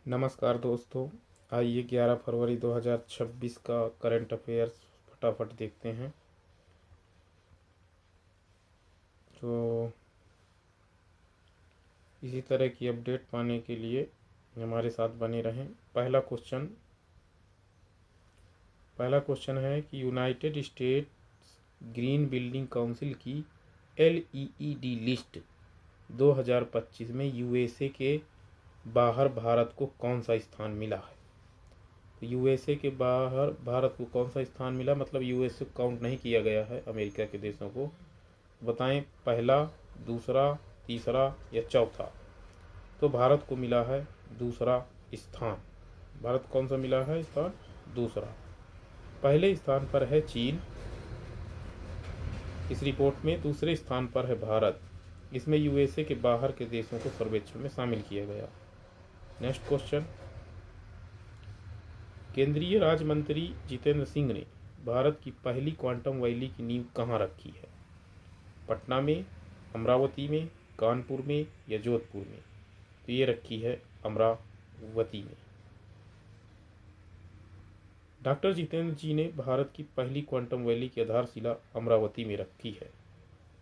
नमस्कार दोस्तों। आइए 11 फरवरी 2026 का करंट अफेयर्स फटाफट देखते हैं। तो इसी तरह की अपडेट पाने के लिए हमारे साथ बने रहें। पहला क्वेश्चन है कि United states green building council की LEED लिस्ट 2025 में यूएसए के बाहर भारत को कौन सा स्थान मिला है। तो यूएसए के बाहर भारत को कौन सा स्थान मिला, मतलब यूएसए को काउंट नहीं किया गया है अमेरिका के देशों को। बताएं, पहला, दूसरा, तीसरा या चौथा। तो भारत को मिला है दूसरा स्थान। भारत कौन सा मिला है स्थान? दूसरा। पहले स्थान पर है चीन इस रिपोर्ट में, दूसरे स्थान पर है भारत। इसमें यूएसए के बाहर के देशों को सर्वेक्षण में शामिल किया गया। नेक्स्ट क्वेश्चन, केंद्रीय राज्य मंत्री जितेंद्र सिंह ने भारत की पहली क्वांटम वैली की नींव कहाँ रखी है? पटना में, अमरावती में, कानपुर में या जोधपुर में? तो ये रखी है अमरावती में। डॉक्टर जितेंद्र जी ने भारत की पहली क्वांटम वैली की आधारशिला अमरावती में रखी है।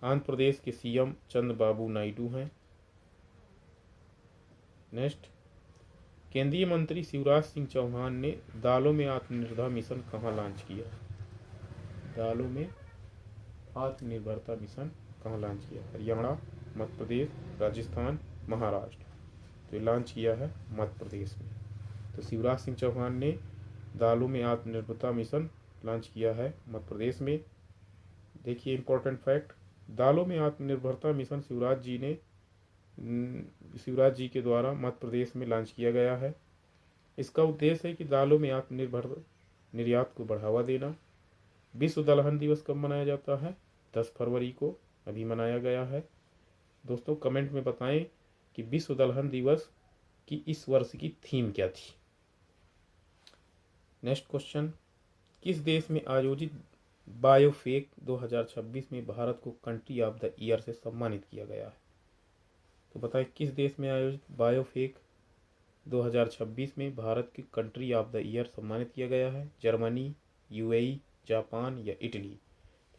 आंध्र प्रदेश के सीएम चंद्रबाबू नायडू हैं। नेक्स्ट, केंद्रीय मंत्री शिवराज सिंह चौहान ने दालों में आत्मनिर्भरता मिशन कहाँ लॉन्च किया? दालों में आत्मनिर्भरता मिशन कहाँ लॉन्च किया? हरियाणा, मध्य प्रदेश, राजस्थान, महाराष्ट्र? तो लॉन्च किया है मध्य प्रदेश में। तो शिवराज सिंह चौहान ने दालों में आत्मनिर्भरता मिशन लॉन्च किया है मध्य प्रदेश में। देखिए इंपॉर्टेंट फैक्ट, दालों में आत्मनिर्भरता मिशन शिवराज जी के द्वारा मध्य प्रदेश में लॉन्च किया गया है। इसका उद्देश्य है कि दालों में आत्मनिर्भर निर्यात को बढ़ावा देना। विश्व दलहन दिवस कब मनाया जाता है? 10 फरवरी को अभी मनाया गया है। दोस्तों कमेंट में बताएं कि विश्व दलहन दिवस की इस वर्ष की थीम क्या थी। नेक्स्ट क्वेश्चन, किस देश में आयोजित बायोफेक 2026 में भारत को कंट्री ऑफ द ईयर से सम्मानित किया गया है? तो बताएं, किस देश में आयोजित बायोफेक 2026 में भारत की कंट्री ऑफ द ईयर सम्मानित किया गया है? जर्मनी, यूएई, जापान या इटली?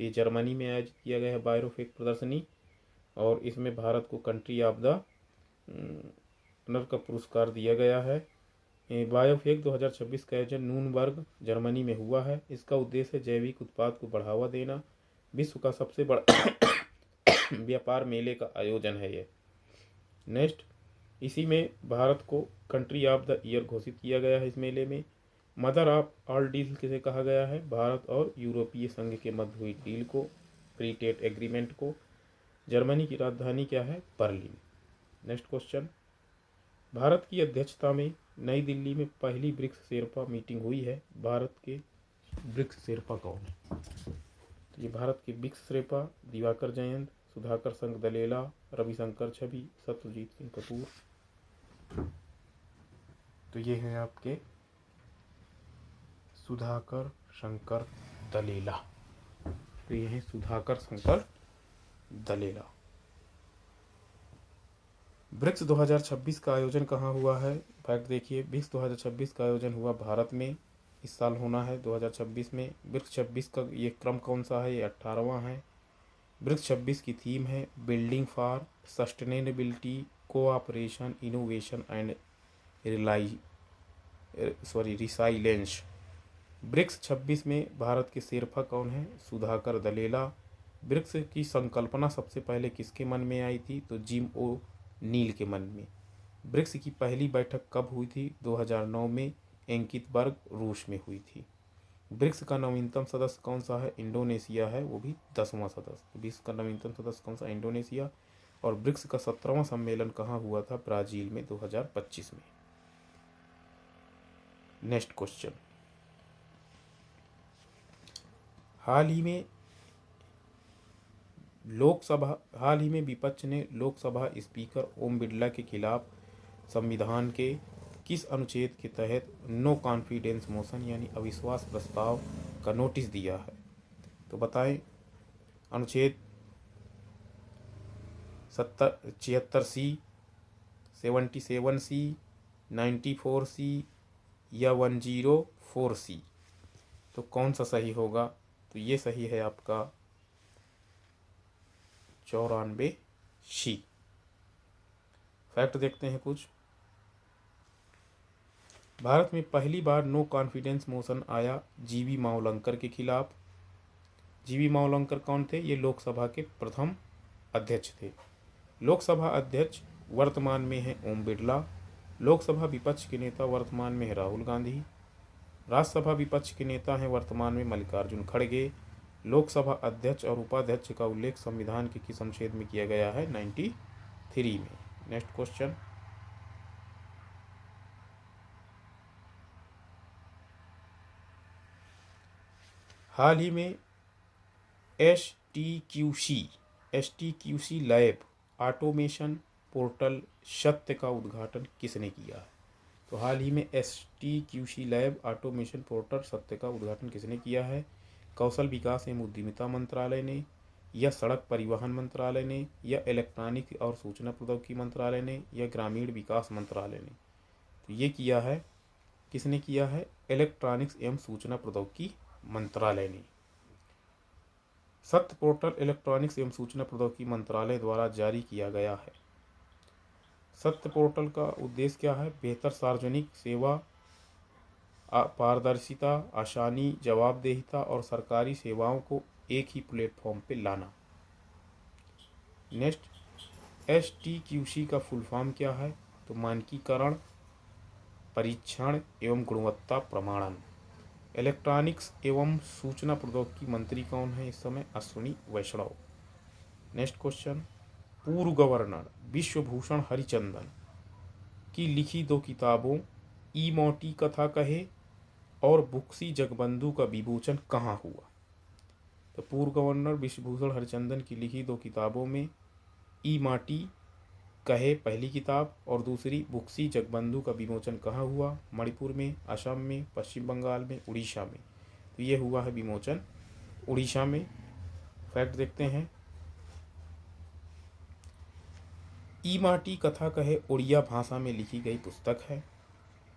तो ये जर्मनी में आयोजित किया गया है बायोफेक प्रदर्शनी, और इसमें भारत को कंट्री ऑफ द ऑनर का पुरस्कार दिया गया है। बायोफेक 2026 का आयोजन नूनबर्ग, जर्मनी में हुआ है। इसका उद्देश्य जैविक उत्पाद को बढ़ावा देना। विश्व का सबसे बड़ा व्यापार मेले का आयोजन है ये। नेक्स्ट, इसी में भारत को कंट्री ऑफ द ईयर घोषित किया गया है। इस मेले में मदर ऑफ ऑल डील किसे कहा गया है? भारत और यूरोपीय संघ के मध्य हुई डील को, फ्री ट्रेड एग्रीमेंट को। जर्मनी की राजधानी क्या है? बर्लिन। नेक्स्ट क्वेश्चन, भारत की अध्यक्षता में नई दिल्ली में पहली ब्रिक्स शेरपा मीटिंग हुई है। भारत के ब्रिक्स शेरपा कौन है? तो ये भारत के ब्रिक्स शेरपा दिवाकर जयंत, सुधाकर संघ दलेला, रविशंकर छवि, सत्यजीत सिंह कपूर। तो ये हैं आपके सुधाकर शंकर दलेला। तो ये हैं सुधाकर शंकर दलेला। ब्रिक्स 2026 का आयोजन कहाँ हुआ है? फैक्ट देखिए, ब्रिक्स 2026 का आयोजन हुआ भारत में। इस साल होना है 2026 में। ब्रिक्स 26 का ये क्रम कौन सा है? ये 18वां है। ब्रिक्स 26 की थीम है building for sustainability, cooperation, innovation and resilience. BRICS 26 में भारत के शेरपा कौन है? सुधाकर दलेला। ब्रिक्स की संकल्पना सबसे पहले किसके मन में आई थी? तो जिम ओ नील के मन में। ब्रिक्स की पहली बैठक कब हुई थी? 2009 में एंकितबर्ग, रूस में हुई थी। ब्रिक्स का नवीनतम सदस्य कौन सा है? इंडोनेशिया है, वो भी 10वां सदस्य। ब्रिक्स का नवीनतम सदस्य कौन सा? इंडोनेशिया। और ब्रिक्स का 17वां सम्मेलन कहाँ हुआ था? ब्राजील में 2025 में। नेक्स्ट क्वेश्चन, हाल ही में विपक्ष ने लोकसभा स्पीकर ओम बिरला के खिलाफ संविधान के किस अनुच्छेद के तहत नो कॉन्फिडेंस मोशन यानी अविश्वास प्रस्ताव का नोटिस दिया है? तो बताएं, अनुच्छेद 76C, 77C, 94C या 104C? तो कौन सा सही होगा? तो ये सही है आपका 94C। फैक्ट देखते हैं कुछ। भारत में पहली बार नो कॉन्फिडेंस मोशन आया जीवी मावलंकर के खिलाफ। जीवी मावलंकर कौन थे? ये लोकसभा के प्रथम अध्यक्ष थे। लोकसभा अध्यक्ष वर्तमान में है ओम बिरला। लोकसभा विपक्ष के नेता वर्तमान में है राहुल गांधी। राज्यसभा विपक्ष के नेता हैं वर्तमान में मल्लिकार्जुन खड़गे। लोकसभा अध्यक्ष और उपाध्यक्ष का उल्लेख संविधान के किस अनुच्छेद में किया गया है? 93 में। Next question. हाल ही में STQC लैब ऑटोमेशन पोर्टल सत्य का उद्घाटन किसने किया है? तो हाल ही में STQC लैब ऑटोमेशन पोर्टल सत्य का उद्घाटन किसने किया है? कौशल विकास एवं उद्यमिता मंत्रालय ने, या सड़क परिवहन मंत्रालय ने, या इलेक्ट्रॉनिक और सूचना प्रौद्योगिकी मंत्रालय ने, या ग्रामीण विकास मंत्रालय ने? तो ये किया है, किसने किया है? इलेक्ट्रॉनिक्स एवं सूचना प्रौद्योगिकी मंत्रालय ने। सत्य पोर्टल इलेक्ट्रॉनिक्स एवं सूचना प्रौद्योगिकी मंत्रालय द्वारा जारी किया गया है। सत्य पोर्टल का उद्देश्य क्या है? बेहतर सार्वजनिक सेवा, पारदर्शिता, आसानी, जवाबदेहिता और सरकारी सेवाओं को एक ही प्लेटफॉर्म पे लाना। नेक्स्ट, STQC का फुल फॉर्म क्या है? तो मानकीकरण, परीक्षण एवं गुणवत्ता प्रमाणन। इलेक्ट्रॉनिक्स एवं सूचना प्रौद्योगिकी मंत्री कौन है इस समय? अश्विनी वैष्णव। Next question. पूर्व गवर्नर विश्वभूषण हरिचंदन की लिखी दो किताबों ई मोटी कथा कहे और बुक्सी जगबंधु का विमोचन कहाँ हुआ? तो पूर्व गवर्नर विश्वभूषण हरिचंदन की लिखी दो किताबों में ई माटी कहे पहली किताब और दूसरी बुक्सी जगबंधु का विमोचन कहाँ हुआ? मणिपुर में, असम में, पश्चिम बंगाल में, उड़ीसा में। तो ये हुआ है विमोचन उड़ीसा में। फैक्ट देखते हैं। ई माटी कथा कहे उड़िया भाषा में लिखी गई पुस्तक है।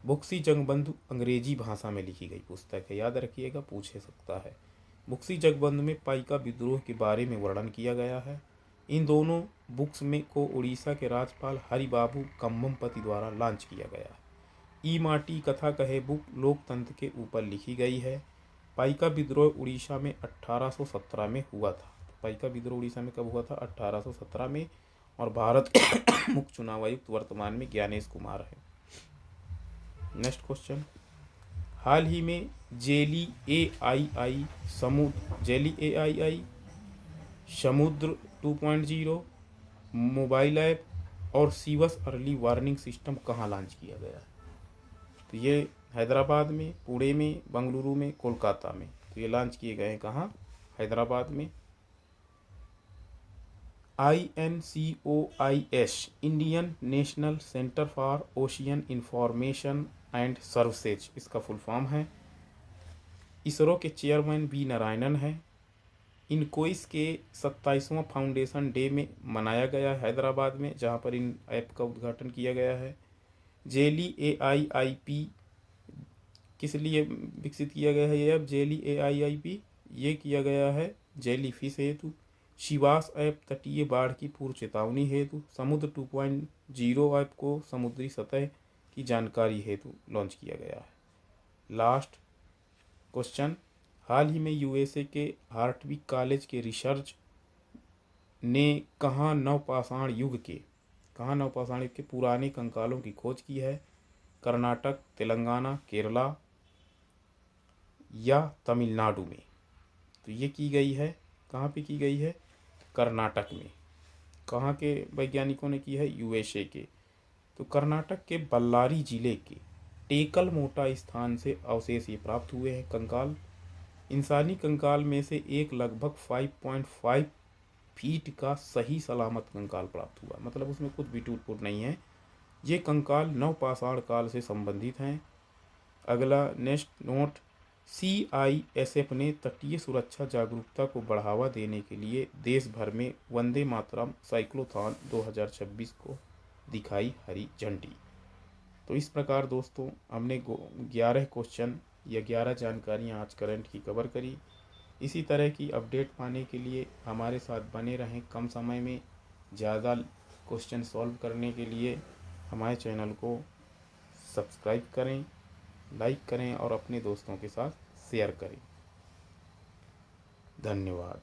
बुक्सी जगबंधु अंग्रेजी भाषा में लिखी गई पुस्तक है, याद रखिएगा, पूछे सकता है। बुक्सी जगबंधु में पाइका विद्रोह के बारे में वर्णन किया गया है। इन दोनों बुक्स में को उड़ीसा के राज्यपाल हरिबाबू कम्भमपति द्वारा लॉन्च किया गया है। ई माटी कथा कहे बुक लोकतंत्र के ऊपर लिखी गई है। पाइका विद्रोह उड़ीसा में 1817 में हुआ था। पाइका विद्रोह उड़ीसा में कब हुआ था? 1817 में। और भारत के मुख्य चुनाव आयुक्त वर्तमान में ज्ञानेश कुमार है। Next question. हाल ही में जेली AII समुद्र 2.0 मोबाइल ऐप और सीवस अर्ली वार्निंग सिस्टम कहाँ लॉन्च किया गया है? तो ये हैदराबाद में, पुणे में, बंगलुरु में, कोलकाता में। तो ये लॉन्च किए गए हैं कहाँ? हैदराबाद में। INCOIS Indian national centre for ocean information and services, इसका फुल फॉर्म है। इसरो के चेयरमैन वी नारायणन है। इनकोइस के 27वां फाउंडेशन डे में मनाया गया हैदराबाद में, जहां पर इन ऐप का उद्घाटन किया गया है। जेली AIIP किस लिए विकसित किया गया है? ये ऐप जेली AIIP ये किया गया है जेली फिश हेतु। शिवास ऐप तटीय बाढ़ की पूर्व चेतावनी हेतु। समुद्र 2.0 ऐप को समुद्री सतह की जानकारी हेतु लॉन्च किया गया है। Last question. हाल ही में USA के हार्टविक कॉलेज के रिसर्च ने कहाँ नवपाषाण युग के पुराने कंकालों की खोज की है? कर्नाटक, तेलंगाना, केरला या तमिलनाडु में? तो ये की गई है, कहाँ पे की गई है? कर्नाटक में। कहाँ के वैज्ञानिकों ने की है? USA के। तो कर्नाटक के बल्लारी जिले के टेकल मोटा स्थान से अवशेष ये प्राप्त हुए हैं कंकाल। इंसानी कंकाल में से एक लगभग 5.5 फीट का सही सलामत कंकाल प्राप्त हुआ, मतलब उसमें कुछ भी टूट फूट नहीं है। ये कंकाल नवपाषाण काल से संबंधित हैं। अगला नेक्स्ट नोट। CISF ने तटीय सुरक्षा जागरूकता को बढ़ावा देने के लिए देश भर में वंदे मातरम साइक्लोथॉन 2026 को दिखाई हरी झंडी। तो इस प्रकार दोस्तों हमने 11 क्वेश्चन या 11 जानकारियाँ आज करंट की कवर करी। इसी तरह की अपडेट पाने के लिए हमारे साथ बने रहें। कम समय में ज़्यादा क्वेश्चन सॉल्व करने के लिए हमारे चैनल को सब्सक्राइब करें, लाइक करें और अपने दोस्तों के साथ शेयर करें। धन्यवाद।